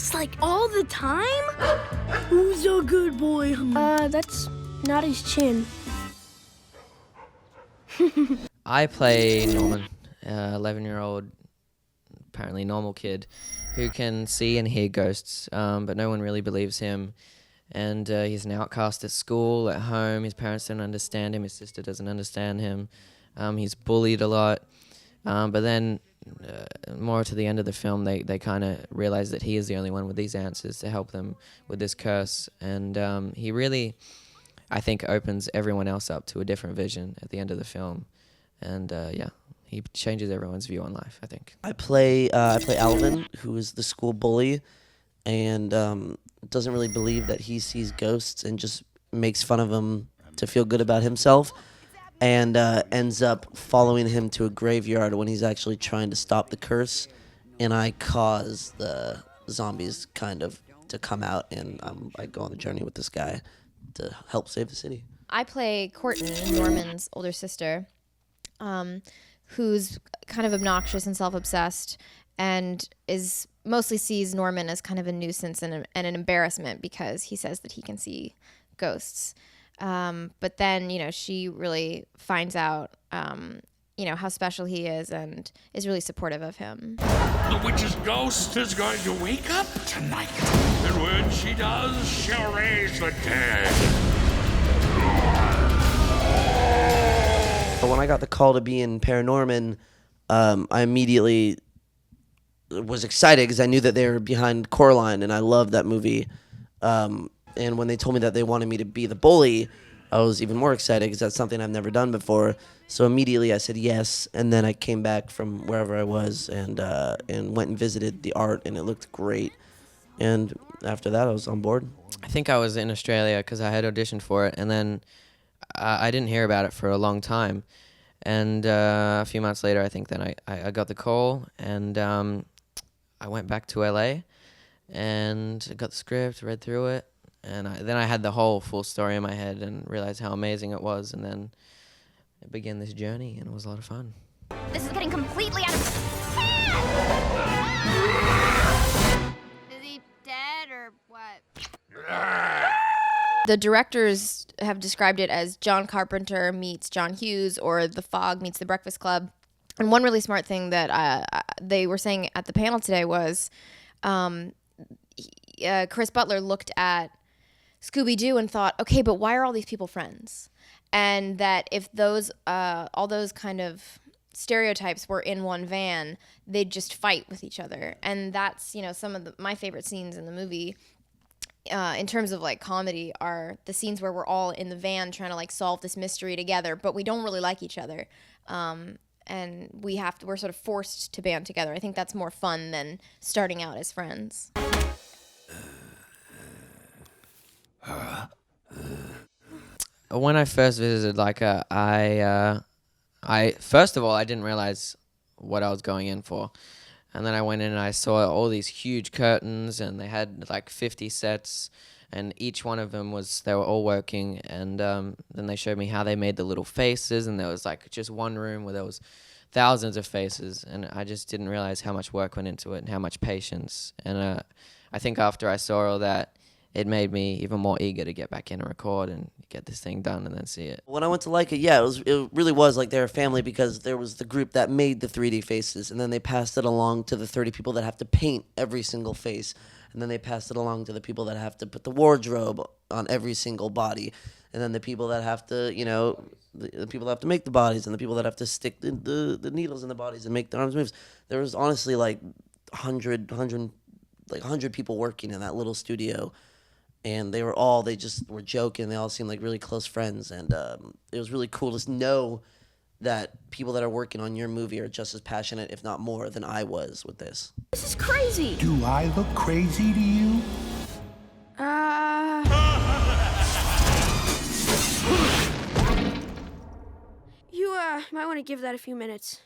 this, like, all the time? Who's a good boy? That's not his chin. I play Norman, 11-year-old, apparently normal kid, who can see and hear ghosts, but no one really believes him. And he's an outcast at school, at home. His parents don't understand him. His sister doesn't understand him. He's bullied a lot. But then, more to the end of the film, they kind of realize that he is the only one with these answers to help them with this curse. And he really, I think, opens everyone else up to a different vision at the end of the film. And yeah, he changes everyone's view on life, I think. I play Alvin, who is the school bully, and doesn't really believe that he sees ghosts and just makes fun of him to feel good about himself, and ends up following him to a graveyard when he's actually trying to stop the curse, and I cause the zombies kind of to come out, and I go on a journey with this guy to help save the city. I play Courtney, Norman's older sister, who's kind of obnoxious and self-obsessed, and mostly sees Norman as kind of a nuisance and an embarrassment because he says that he can see ghosts. But then, she really finds out, how special he is and is really supportive of him. The witch's ghost is going to wake up tonight. And when she does, she'll raise the dead. But when I got the call to be in ParaNorman, I immediately was excited because I knew that they were behind Coraline, and I loved that movie. And when they told me that they wanted me to be the bully, I was even more excited because that's something I've never done before. So immediately I said yes, and then I came back from wherever I was and went and visited the art, and it looked great. And after that, I was on board. I think I was in Australia because I had auditioned for it, and then I didn't hear about it for a long time. And a few months later, I think then I got the call, and I went back to LA and got the script, read through it, and then I had the whole full story in my head and realized how amazing it was, and then it began this journey, and it was a lot of fun. This is getting completely out of hand! Is he dead or what? The directors have described it as John Carpenter meets John Hughes, or The Fog meets The Breakfast Club. And one really smart thing that they were saying at the panel today was Chris Butler looked at Scooby-Doo and thought, okay, but why are all these people friends? And that if those all those kind of stereotypes were in one van, they'd just fight with each other. And that's, some of my favorite scenes in the movie, in terms of like comedy, are the scenes where we're all in the van trying to like solve this mystery together, but we don't really like each other. And we're sort of forced to band together. I think that's more fun than starting out as friends. When I first visited Leica, I first of all, I didn't realize what I was going in for. And then I went in and I saw all these huge curtains, and they had like 50 sets, and each one of them they were all working. And then they showed me how they made the little faces, and there was like just one room where there was thousands of faces, and I just didn't realize how much work went into it and how much patience. And I think after I saw all that, it made me even more eager to get back in and record and get this thing done and then see it. When I went to Leica, yeah, it really was like they're a family, because there was the group that made the 3D faces, and then they passed it along to the 30 people that have to paint every single face, and then they passed it along to the people that have to put the wardrobe on every single body, and then the people that have to, the people that have to make the bodies, and the people that have to stick the needles in the bodies and make the arms moves. There was honestly like 100 people working in that little studio. And they just were joking. They all seemed like really close friends. And it was really cool to know that people that are working on your movie are just as passionate, if not more, than I was with this. This is crazy. Do I look crazy to you? You might want to give that a few minutes.